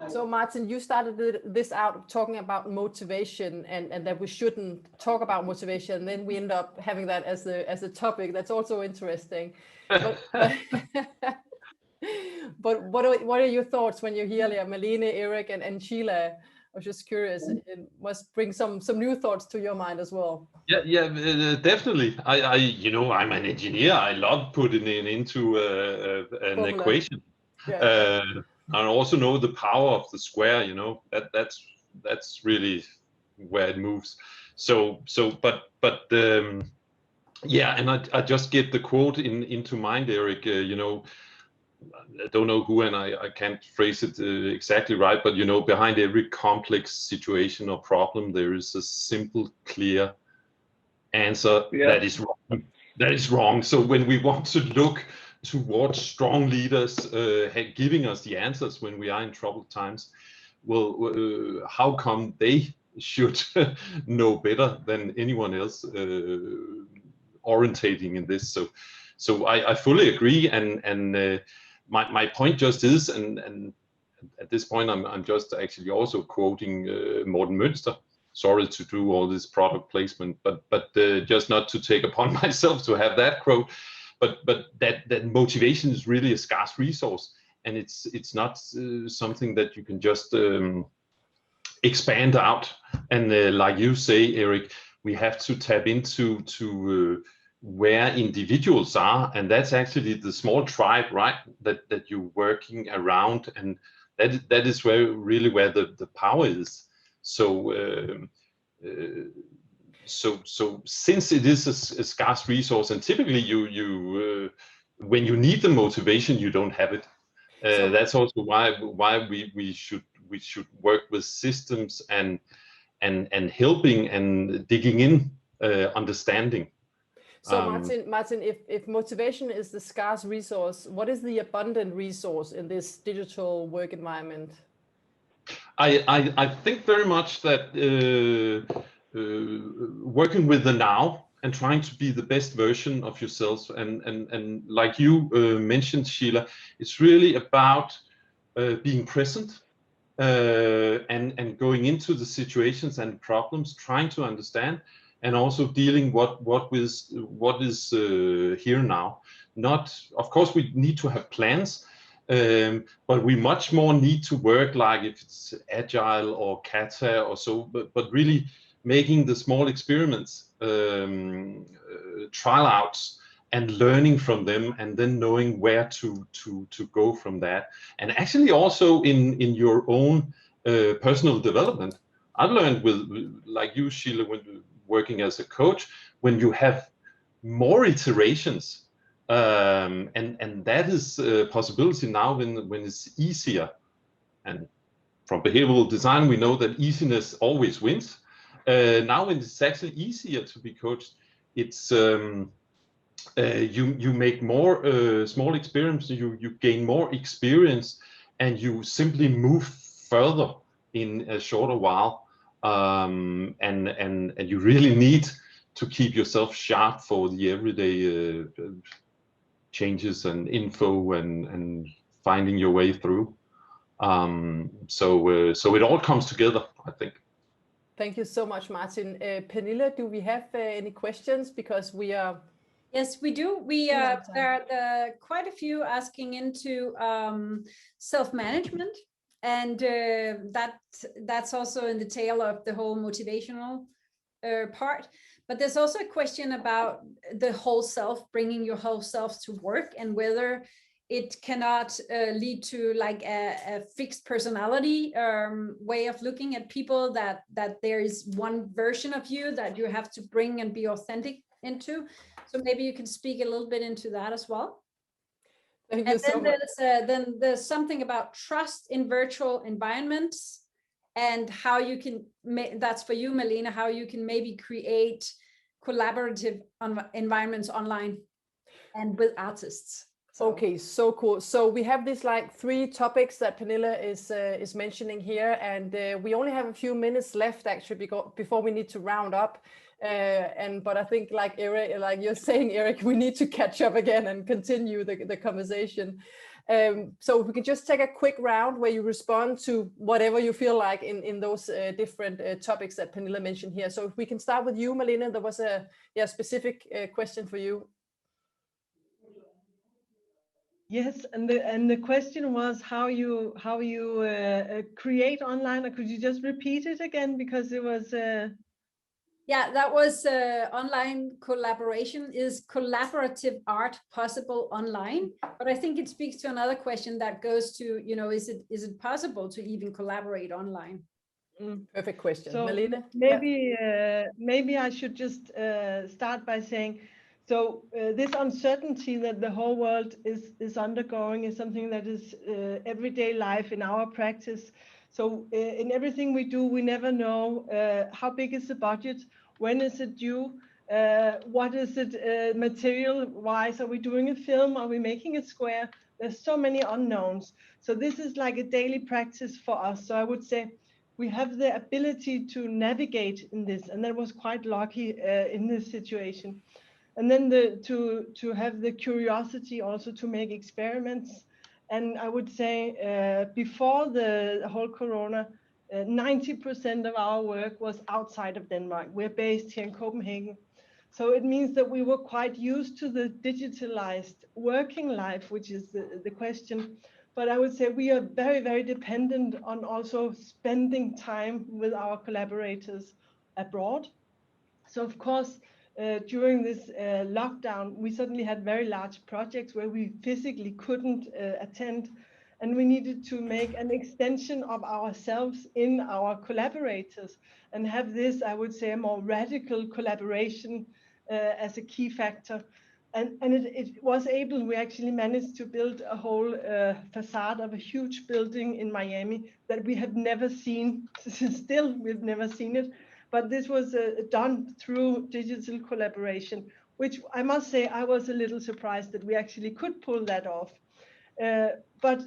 So Martin, you started this out talking about motivation and that we shouldn't talk about motivation. And then we end up having that as a topic. That's also interesting. But, but what are your thoughts when you hear Malene, Eric, and Sheila? I was just curious. It must bring some new thoughts to your mind as well. Yeah, definitely. I'm an engineer. I love putting it into an equation. Yeah. I also know the power of the square. That's really where it moves. Yeah, and I just get the quote into mind, Eric. I don't know who, and I can't phrase it exactly right, but behind every complex situation or problem, there is a simple, clear answer that is wrong. That is wrong. So when we want to look towards strong leaders giving us the answers when we are in troubled times, well, how come they should know better than anyone else orientating in this? So I fully agree, and my point just is, and at this point I'm just actually also quoting Morten Münster. Sorry to do all this product placement, but just not to take upon myself to have that quote. But that motivation is really a scarce resource, and it's not something that you can just expand out. And like you say, Eric, we have to tap into where individuals are, and that's actually the small tribe, right? That you're working around, and that is where the power is. So since it is a scarce resource, and typically you when you need the motivation, you don't have it. That's also why we should work with systems and helping and digging in, understanding. So Martin, if motivation is the scarce resource, what is the abundant resource in this digital work environment? I think very much that working with the now and trying to be the best version of yourself, and like you mentioned, Sheila, it's really about being present and going into the situations and problems, trying to understand, and also dealing what is here now. Not, of course, we need to have plans, but we much more need to work like if it's agile or kata or so, but really making the small experiments, trial outs, and learning from them, and then knowing where to go from that. And actually also in your own personal development. I've learned like you, Sheila, when working as a coach, when you have more iterations, and that is a possibility now when it's easier. And from behavioral design, we know that easiness always wins. Now when it's actually easier to be coached, it's you make more small experiences, you gain more experience, and you simply move further in a shorter while, and you really need to keep yourself sharp for the everyday changes and info and finding your way through. So it all comes together, I think. Thank you so much, Martin. Pernille, do we have any questions? Because we are... Yes, we do. There are quite a few asking into self-management, and that's also in the tail of the whole motivational part. But there's also a question about the whole self, bringing your whole self to work, and whether it cannot lead to like a fixed personality way of looking at people, that there is one version of you that you have to bring and be authentic into. So maybe you can speak a little bit into that as well. Thank you so much. Then there's something about trust in virtual environments, and how you can, that's for you, Malene, how you can maybe create collaborative environments online and with artists. So. Okay, so cool. So we have these like 3 topics that Pernille is mentioning here, and we only have a few minutes left actually before we need to round up. But I think like Eric, like you're saying, Eric, we need to catch up again and continue the conversation. So if we can just take a quick round where you respond to whatever you feel like in those different topics that Pernille mentioned here. So if we can start with you, Malene, there was a specific question for you. Yes, and the question was how you create online. Or could you just repeat it again, because it was. Yeah, that was online collaboration. Is collaborative art possible online? But I think it speaks to another question that goes to, you know, is it possible to even collaborate online? Perfect question. So Malene? maybe I should just start by saying, so this uncertainty that the whole world is undergoing is something that is everyday life in our practice. So in everything we do, we never know how big is the budget, when is it due, what is it material-wise, are we doing a film, are we making a square? There's so many unknowns. So this is like a daily practice for us. So I would say we have the ability to navigate in this, and that was quite lucky in this situation. And then to have the curiosity also to make experiments. And I would say before the whole corona, 90% of our work was outside of Denmark. We're based here in Copenhagen. So it means that we were quite used to the digitalized working life, which is the question. But I would say we are very, very dependent on also spending time with our collaborators abroad. So of course, during this lockdown, we suddenly had very large projects where we physically couldn't attend, and we needed to make an extension of ourselves in our collaborators and have this, I would say, a more radical collaboration as a key factor. And it was able, we actually managed to build a whole facade of a huge building in Miami that we had never seen. Still, we've never seen it. But this was done through digital collaboration, which I must say I was a little surprised that we actually could pull that off. But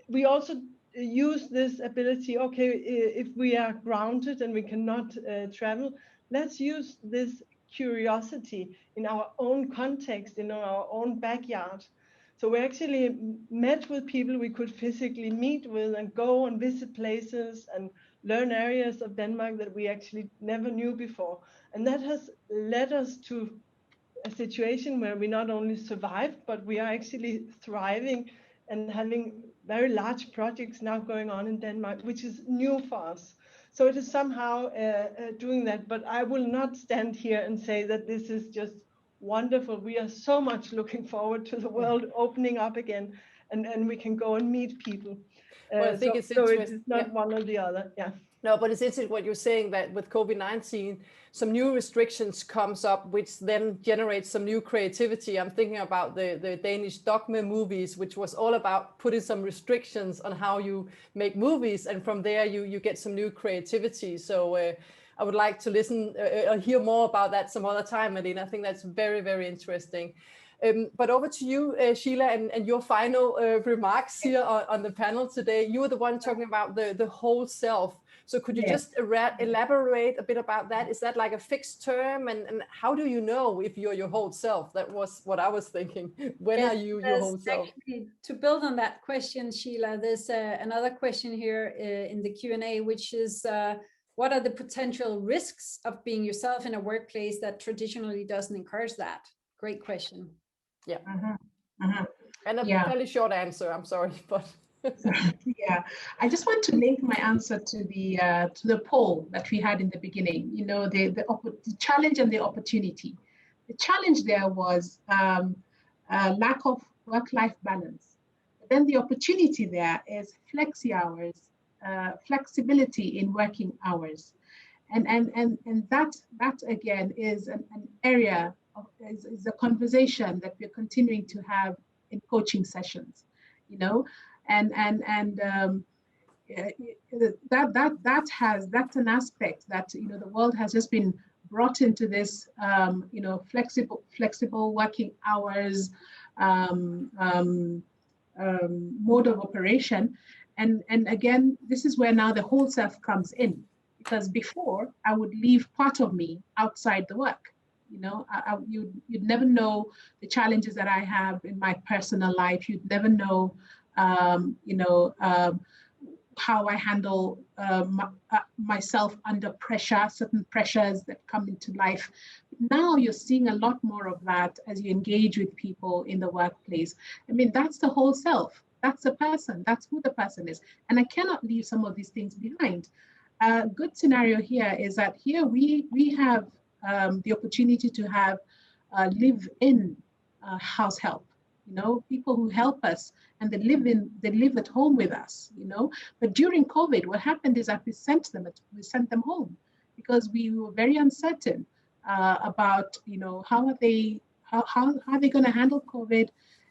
we also use this ability, okay, if we are grounded and we cannot travel, let's use this curiosity in our own context, in our own backyard. So we actually met with people we could physically meet with and go and visit places and learn areas of Denmark that we actually never knew before. And that has led us to a situation where we not only survived, but we are actually thriving and having very large projects now going on in Denmark, which is new for us. So it is somehow doing that, but I will not stand here and say that this is just wonderful. We are so much looking forward to the world opening up again, and we can go and meet people. Well, I think it's so interesting. it's not one or the other. Yeah. No, but it's interesting what you're saying, that with COVID-19, some new restrictions comes up, which then generates some new creativity. I'm thinking about the Danish Dogma movies, which was all about putting some restrictions on how you make movies. And from there, you get some new creativity. So I would like to listen, hear more about that some other time, Malene. I think that's very, very interesting. But over to you, Sheila, and your final remarks here on the panel today. You were the one talking about the whole self. So could you just elaborate a bit about that? Is that like a fixed term? And how do you know if you're your whole self? That was what I was thinking. When are you your whole self? Actually, to build on that question, Sheila, there's another question here in the Q&A, which is, what are the potential risks of being yourself in a workplace that traditionally doesn't encourage that? Great question. Yeah. And a Yeah. fairly short answer, I'm sorry, but Yeah, I just want to link my answer to the poll that we had in the beginning. You know, the challenge and the opportunity. The challenge there was lack of work-life balance. But then the opportunity there is flexi hours, flexibility in working hours, and that again is an area of, is a conversation that we're continuing to have in coaching sessions. You know. That's an aspect that, you know, the world has just been brought into this, you know, flexible working hours mode of operation, and again, this is where now the whole self comes in, because before I would leave part of me outside the work. You know, you'd never know the challenges that I have in my personal life. You'd never know. How I handle myself under pressure, certain pressures that come into life. Now you're seeing a lot more of that as you engage with people in the workplace. I mean, that's the whole self. That's the person. That's who the person is. And I cannot leave some of these things behind. A good scenario here is that here we have the opportunity to have live-in house help. You know, people who help us, and they live at home with us, you know. But during COVID, what happened is that we sent them home because we were very uncertain about, you know, how are they going to handle COVID,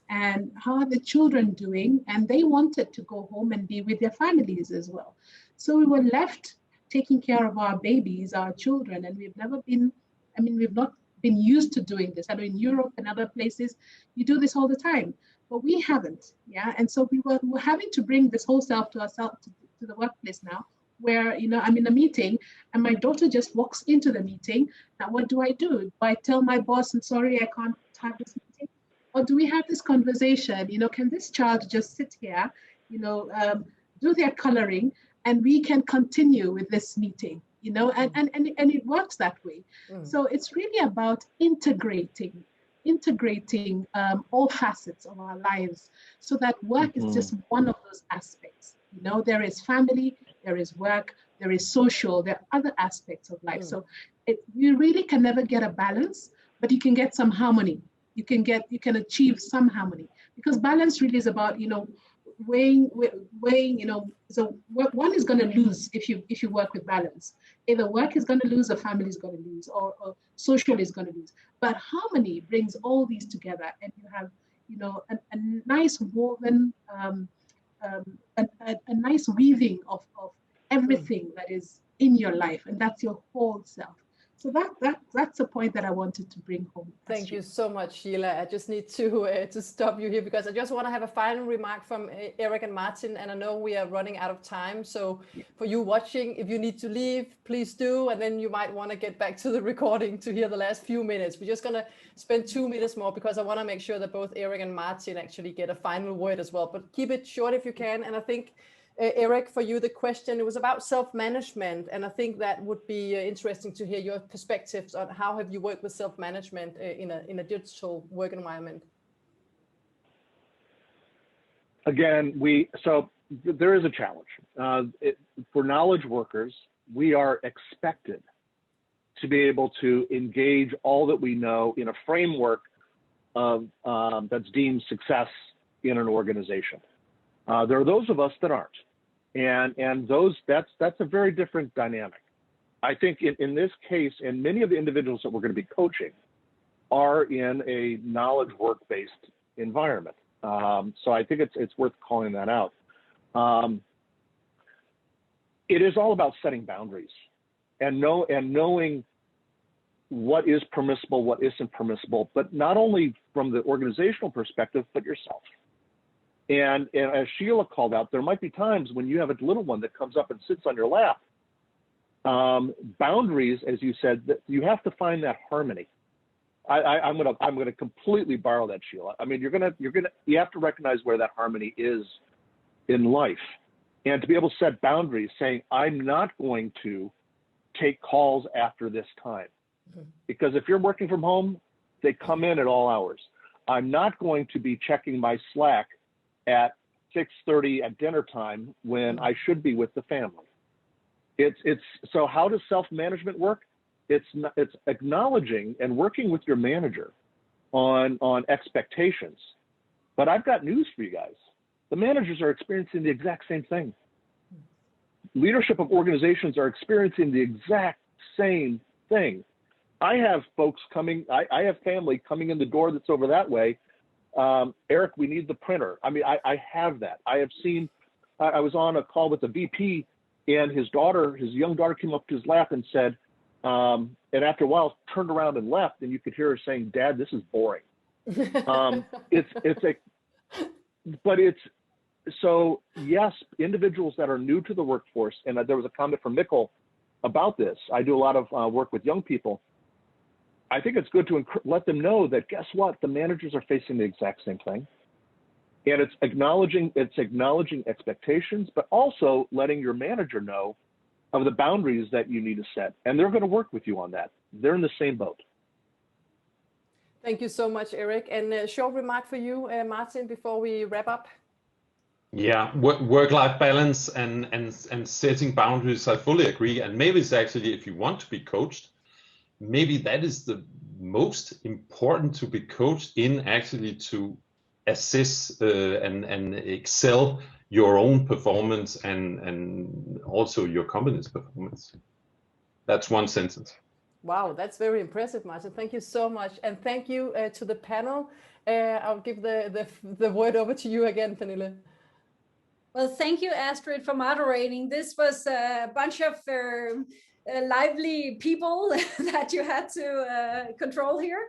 and how are the children doing, and they wanted to go home and be with their families as well. So we were left taking care of our babies, our children, and we've not been used to doing this. I know in Europe and other places, you do this all the time, but we haven't, yeah? And so we were having to bring this whole self to ourselves, to the workplace now, where, you know, I'm in a meeting and my daughter just walks into the meeting. Now, what do? Do I tell my boss, I'm sorry, I can't have this meeting? Or do we have this conversation, you know, can this child just sit here, you know, do their coloring, and we can continue with this meeting? You know, and it works that way. So it's really about integrating all facets of our lives, so that work is just one of those aspects. You know, there is family, there is work, there is social, there are other aspects of life. So you really can never get a balance, but you can get some harmony. You can achieve some harmony, because balance really is about, you know, weighing, you know. So one is going to lose if you work with balance. Either work is going to lose, or family is going to lose, or social is going to lose. But harmony brings all these together, and you have, you know, a nice woven, a nice weaving of everything that is in your life, and that's your whole self. So that's a point that I wanted to bring home. Thank you so much, Sheila. I just need to stop you here, because I just want to have a final remark from Eric and Martin, and I know we are running out of time. So for you watching, if you need to leave, please do, and then you might want to get back to the recording to hear the last few minutes. We're just going to spend 2 minutes more, because I want to make sure that both Eric and Martin actually get a final word as well. But keep it short if you can. And I think, Eric, for you, the question, it was about self-management, and I think that would be interesting to hear your perspectives on how have you worked with self-management in a digital work environment. Again, there is a challenge. For knowledge workers, we are expected to be able to engage all that we know in a framework of that's deemed success in an organization. There are those of us that aren't, and that's a very different dynamic. I think in this case, and many of the individuals that we're going to be coaching are in a knowledge work-based environment. So I think it's worth calling that out. It is all about setting boundaries and knowing what is permissible, what isn't permissible, but not only from the organizational perspective, but yourself. And as Sheila called out, there might be times when you have a little one that comes up and sits on your lap. Boundaries, as you said, that you have to find that harmony. I'm gonna completely borrow that, Sheila. I mean, you have to recognize where that harmony is in life, and to be able to set boundaries, saying I'm not going to take calls after this time, because if you're working from home, they come in at all hours. I'm not going to be checking my Slack at 6:30 at dinner time when I should be with the family. So how does self-management work? It's acknowledging and working with your manager on expectations. But I've got news for you guys. The managers are experiencing the exact same thing. Leadership of organizations are experiencing the exact same thing. I have folks coming, I have family coming in the door that's over that way. Eric, we need the printer. I mean, I have that. I have seen, I was on a call with the VP, and his young daughter came up to his lap and said, and after a while turned around and left, and you could hear her saying, "Dad, this is boring." So yes, individuals that are new to the workforce, and there was a comment from Mikkel about this. I do a lot of work with young people. I think it's good to let them know that, guess what, the managers are facing the exact same thing. And it's acknowledging expectations, but also letting your manager know of the boundaries that you need to set. And they're going to work with you on that. They're in the same boat. Thank you so much, Eric. And a short remark for you, Martin, before we wrap up. Yeah, work-life balance and setting boundaries, I fully agree. And maybe it's actually, if you want to be coached, maybe that is the most important to be coached in, actually to assess and excel your own performance and also your company's performance. That's one sentence. Wow, that's very impressive, Martin. Thank you so much. And thank you to the panel. I'll give the word over to you again, Pernille. Well, thank you, Astrid, for moderating. This was a bunch of lively people that you had to control here.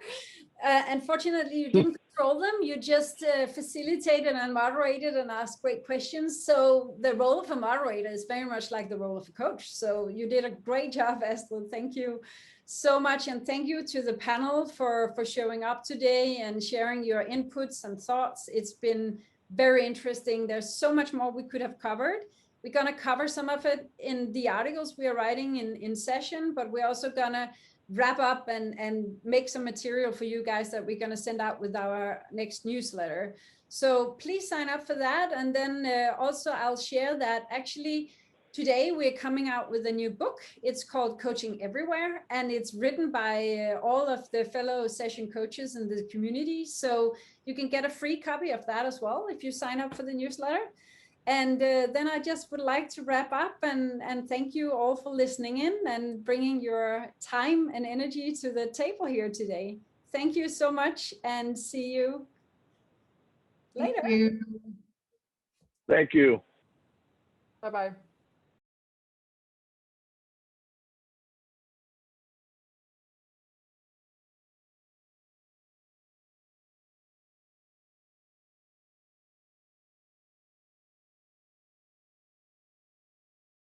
Unfortunately, you didn't control them. You just facilitated and moderated and asked great questions. So the role of a moderator is very much like the role of a coach. So you did a great job, Astrid. Thank you so much. And thank you to the panel for showing up today and sharing your inputs and thoughts. It's been very interesting. There's so much more we could have covered. We're going to cover some of it in the articles we are writing in session, but we're also going to wrap up and make some material for you guys that we're going to send out with our next newsletter. So please sign up for that. And then also I'll share that actually today we're coming out with a new book. It's called Coaching Everywhere, and it's written by all of the fellow session coaches in the community. So you can get a free copy of that as well if you sign up for the newsletter. And then I just would like to wrap up and thank you all for listening in and bringing your time and energy to the table here today. Thank you so much, and see you later. Thank you. Thank you. Bye-bye.